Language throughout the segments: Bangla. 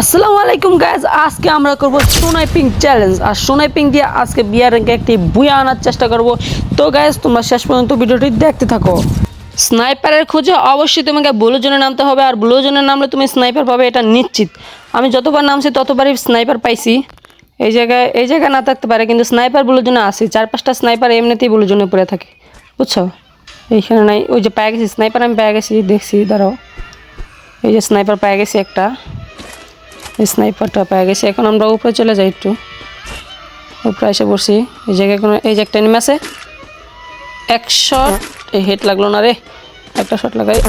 আসসালামু আলাইকুম গাইজ, আজকে আমরা করব স্নাইপিং চ্যালেঞ্জ। আর স্নাইপিং দিয়ে আজকে বিয়ার র্যাঙ্কে একটি বুয়া আনার চেষ্টা করব। তো গাইজ তোমরা শেষ পর্যন্ত ভিডিওটি দেখতে থাকো। স্নাইপারের খোঁজে অবশ্যই তোমাকে ব্লু জোনে নামতে হবে, আর ব্লু জোনে নামলে তুমি স্নাইপার পাবে, এটা নিশ্চিত। আমি যতবার নামছি ততবারই স্নাইপার পাইছি। এই জায়গায় না থাকতে পারে, কিন্তু স্নাইপার ব্লু জোনে আসে। 4-5টা স্নাইপার এমনিতেই ব্লু জোনে পড়ে থাকে, বুঝছো? এইখানে নাই, ওই যে পেয়ে গেছি স্নাইপার, আমি পেয়ে গেছি, দেখছি, দাঁড়াও। এই যে স্নাইপার পেয়ে গেছি একটা, স্নাইপারটা পেয়ে গেছি। এখন আমরা উপরে চলে যাই, একটু উপরে এসে বসি। এই জায়গায় কোনো, এই যে একটা এনিমি আছে, এক শট, এই হেড লাগলো না রে, একটা শট লাগাই,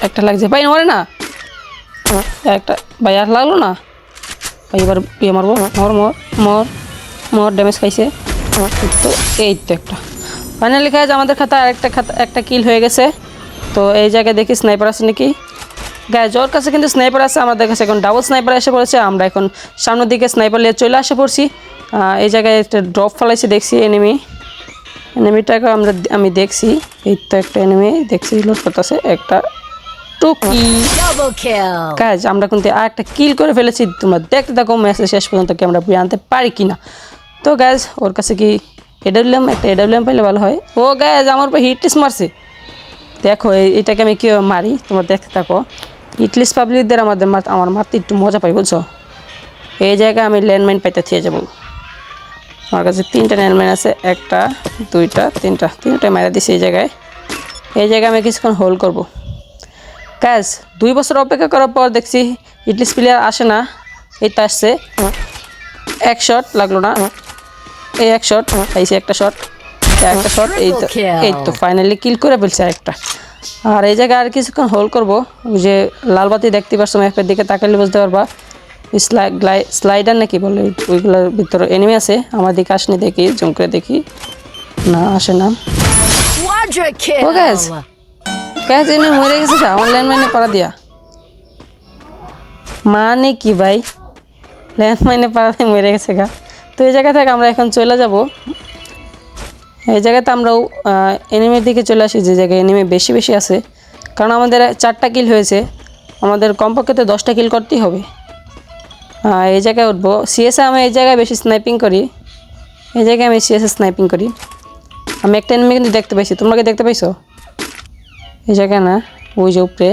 একটা লাগছে ভাই, মরে না একটা ভাই, আর লাগলো না ভাই, এবার ইয়ে মারবো, মর মর মর মর, ড্যামেজ খাইছে তো। এই তো একটা ফাইনালি খাইছে আমাদের খাতা, একটা কিল হয়ে গেছে। তো এই জায়গায় দেখি স্নাইপার আছে নাকি। গায়ে ওর কাছে কিন্তু স্নাইপার আছে, আমাদের কাছে এখন ডাবল স্নাইপার এসে পড়েছে। আমরা এখন সামনের দিকে স্নাইপার নিয়ে চলে আসে পড়ছি। এই জায়গায় একটা ড্রপ ফেলাইছি, দেখছি এনিমিটাকে আমি দেখছি। এই তো একটা এনিমি দেখছি, লোড করতেছে একটা টুকি। গাইজ আমরা কিন্তু আর একটা কিল করে ফেলেছি। তোমরা দেখতে থাকো ম্যাচের শেষ পর্যন্ত কি আমরা আনতে পারি কিনা। তো গাইজ ওর কাছে কি এডব্লিউএম পাইলে ভালো হয়। ও গাইজ আমার উপর হিটলিস মারছে, দেখো এটাকে আমি কীভাবে মারি, তোমরা দেখতে থাকো। ইটলিস পাবলিকদের আমার মারতে একটু মজা পাই, বুঝছো? এই জায়গায় আমি ল্যান্ডমাইন পাইতে থেকে যাবো। আমার কাছে 3টা ল্যান্ডমাইন আছে, 1টা 2টা 3টা মারা দিছি। এই জায়গায় আমি কিছুক্ষণ হোল্ড করবো। ক্যাশ 2 বছর অপেক্ষা করার পর দেখছি ইটলিস প্লেয়ার আসে না। এই তো আসছে, এক শট লাগলো না, এই এক শট খাইছে, একটা শট। এই তো ফাইনালি কিল করে ফেলছে একটা। আর এই জায়গায় আর কিছুক্ষণ হোল্ড করবো। ওই যে লাল বাতি দেখতে পাচ্ছ, ম্যাপের দিকে তাকালে বুঝতে পারবা স্লাইডার নাকি বলে, ওইগুলোর ভিতরে এনিমি আছে। আমার দিকে আসেনি, দেখি জুম করে দেখি, না আসে না। ও গ্যাস এনে মরে গেছে যা, অনলাইন মাইনে পাড়া দিয়া, মানে কি ভাই, ল্যান্ড মাইনে পাড়া দিয়ে মরে গেছে গা। তো এই জায়গা থেকে আমরা এখন চলে যাব। এই জায়গাতে আমরাও এনিমির দিকে চলে আসি, যে জায়গায় এনিমি বেশি আছে। কারণ আমাদের 4টা কিল হয়েছে, আমাদের কমপক্ষে তো 10টা কিল করতেই হবে। এই জায়গায় উঠবো। সিএসএ আমি এই জায়গায় বেশি স্নাইপিং করি, এই জায়গায় আমি সিএসএ স্নাইপিং করি। আমি একটা এনিমি কিন্তু দেখতে পাইছি, তোমরা কি দেখতে পাইছো? এই জায়গায় না, ওই যে উপরে,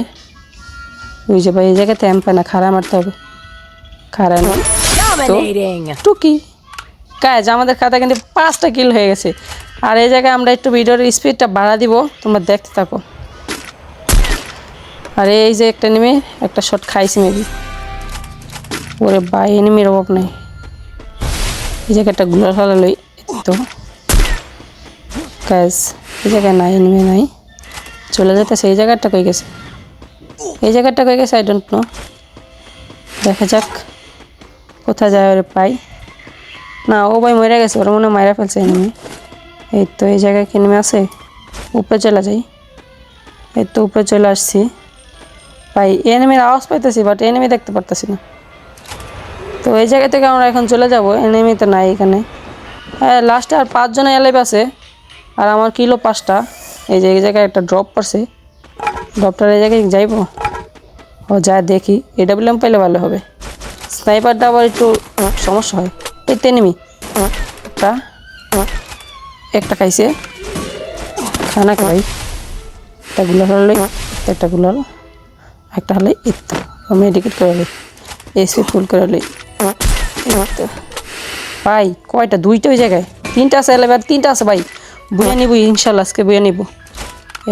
ওই যে ভাই, এই জায়গাতে এমপা না, খাড়া মারতে হবে, খাড়া না টুকি। গাইজ আমাদের খাতা কিন্তু 5টা কিল হয়ে গেছে। আর এই জায়গায় আমরা একটু ভিডিওর স্পিডটা বাড়া দিব, তোমরা দেখতে থাকো। আর এই যে একটা এনিমি একটা শট খাইছি মেবি, ওরে ভাই এনিমির অভাব নাই। এই জায়গায় একটা গুলার ফেলা লই তো। গাইজ এই জায়গায় নাই, এনিমি নাই, চলে যেতেছে। এই জায়গাটা কই গেছে, আই ডোন্ট নো। দেখা যাক কোথায় যায়, ওরে পাই না। ও ভাই মরে গেছে, ওরা মনে হয় মারা ফেলছে এনিমি। এই তো এই জায়গায় কি এনিমি আছে, উপরে চলে যাই। এই তো উপরে চলে আসছি ভাই, এনিমির আওয়াজ পাইতেছি, বাট এনিমি দেখতে পারতেছি না। তো এই জায়গা থেকে আমরা এখন চলে যাব, এনিমি তো নাই এখানে। লাস্টে আর 5 জন এলাইভ আছে, আর আমার কিলো 5টা। এই যে এই জায়গায় একটা ড্রপ পড়ছে, ড্রপটার এই জায়গায় যাইব। ও যা দেখি, এডব্লিউএম পাইলে ভালো হবে। স্নাইপারটা আবার একটু সমস্যা হয়। এই তো এনিমি একটা খাইছে, খানা খাই। একটা গুলাল হলে, একটা গুলাল, একটা হলে ইত্যাদি মেডিকেট করে হলে, এসপি ফুল করে হলে ভাই। কয়টা, 2টা ওই জায়গায়, 3টা আছে এবার, 3টা আছে ভাই। বুয়া নিব ইনশাল্লাহ, আজকে বুয়া নিব।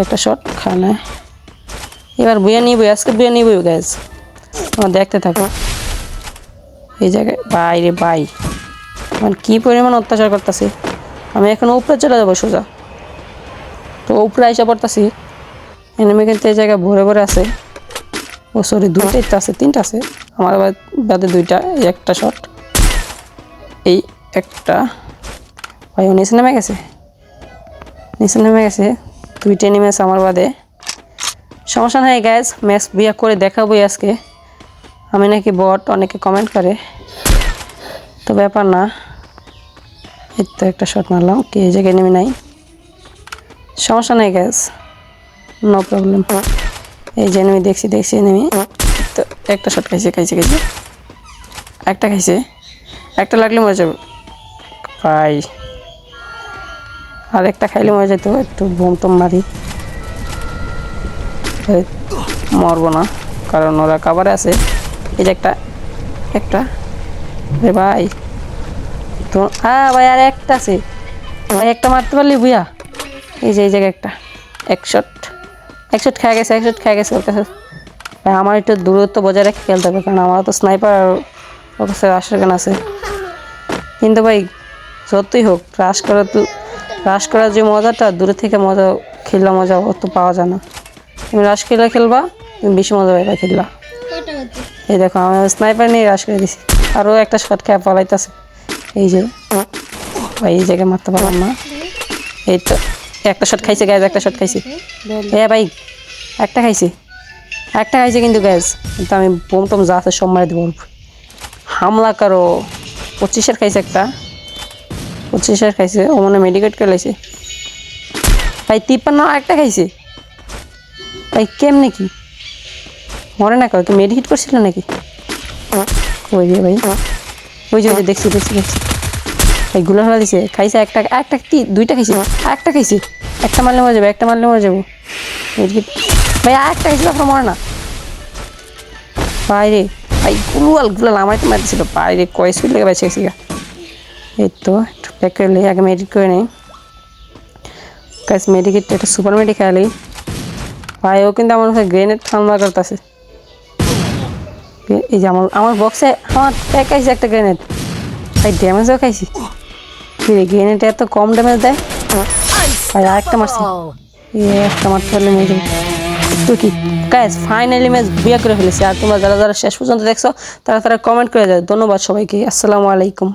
একটা শট খানা, এবার বুয়া নিব, আজকে বুয়া নিব গ্যাস। আমার দেখতে থাকো। এই জায়গায় ভাই রে ভাই, মানে কী পরিমাণ অত্যাচার করতেছে। আমি এখন উপরে চলে যাবো সোজা। তো উপরে আইসা পড়তেছি, এনিমি কিন্তু এই জায়গায় ভরে আছে। ও সরি, 2টাই তো আছে, 3টা আছে আমার বাদে, 2টা। এই একটা শট, এই একটা ভাই, ও নিচে নেমে গেছে, 2টা এনিমি আছে আমার বাদে। সমস্যা নাই গ্যাস, ম্যাচ বিয়া করে দেখাবোই আজকে। আমি নাকি বট, অনেকে কমেন্ট করে, তো ব্যাপার না। এই তো একটা শট মারলাম, কি এই জায়গায় এনিমি নাই, সমস্যা নাই গ্যাস, নো প্রবলেম। এই যে এনিমি দেখছি এনিমি, তো একটা শট খাইছে। একটা খাইছে, একটা লাগলে মরে যাবে ভাই। আর একটা খাইলে মরে যেত, একটু বোম টম মারি। মরবো না কারণ ওরা কাভারে আছে। এই যে একটা একটা রে ভাই, তো হ্যাঁ ভাই আর একটা আছে ভাই, একটা মারতে পারলি বুয়া। এই যে এই জায়গায় একটা এক শট খেয়ে গেছে, ওর কাছে। ভাই আমার একটু দূরত্ব বজায় রেখে খেলতে হবে, কারণ আমার তো স্নাইপার আর ওর কাছে রাশের গান আছে। কিন্তু ভাই যতই হোক রাশ করার যে মজাটা, দূরে থেকে মজা খেললা মজা অত পাওয়া যায় না। তুমি রাশ খেলবা, তুমি বেশি মজা পাইবা খেললা। এই দেখো আমি স্নাইপার নিয়ে রাশ করে দিছি, আরও একটা শট খেয়ে পালাইতেছে। এই যে ভাই এই জায়গায় মারতে পারলাম না। এই তো একটা শট খাইছে গ্যাস, একটা শট খাইছে। হ্যাঁ ভাই একটা খাইছে কিন্তু গ্যাস, কিন্তু আমি বোম টম যা আছে সব মারি দেবো। হামলা করো। 25-এর খাইছে একটা, 25-এর খাইছে, ও মনে মেডিকেট করে লাইছে ভাই। 53 একটা খাইছে ভাই, কেমনে কি মরে না? কেউ মেডিকেট করছিল নাকি? ওই যে ভাই, ওই যে দেখছি ভাই, গুলো ফেলা দিছে। খাইছে একটা দুইটা খাইছে, একটা খাইছে, একটা মারলে মরে যাবো মেডিকেট ভাই। একটা খাইছে, তারপর মরে না ভাই রে। ভাই গুলাল আমার তো মারছিল ভাই রে, কয় স্পিড লেগে বেঁচে গেছি। এই তো একটু প্যাক করে নিই, আগে মেডিকেট করে নিই। মেডিকেট একটা সুপার মেডি খেয়ালি ভাই। ও কিন্তু আমার কাছে গ্রেনেড হামলা করতেছে। এই যে আমার বক্সে আমার প্যাক খাইছে একটা গ্রেনেড ভাই, ড্যামেজও খাইছি। গ্রেনেড এত কম ড্যামেজ দেয় ভাই। আরেকটা মারছি, একটা মারতে পারলে মেরে যাবে। তো কি গাইস, ফাইনালি ম্যাচ বিয়ে করে ফেলেছি। আর তোমরা যারা শেষ পর্যন্ত দেখছো তারা কমেন্ট করে যাও। ধন্যবাদ সবাইকে, আসসালামু আলাইকুম।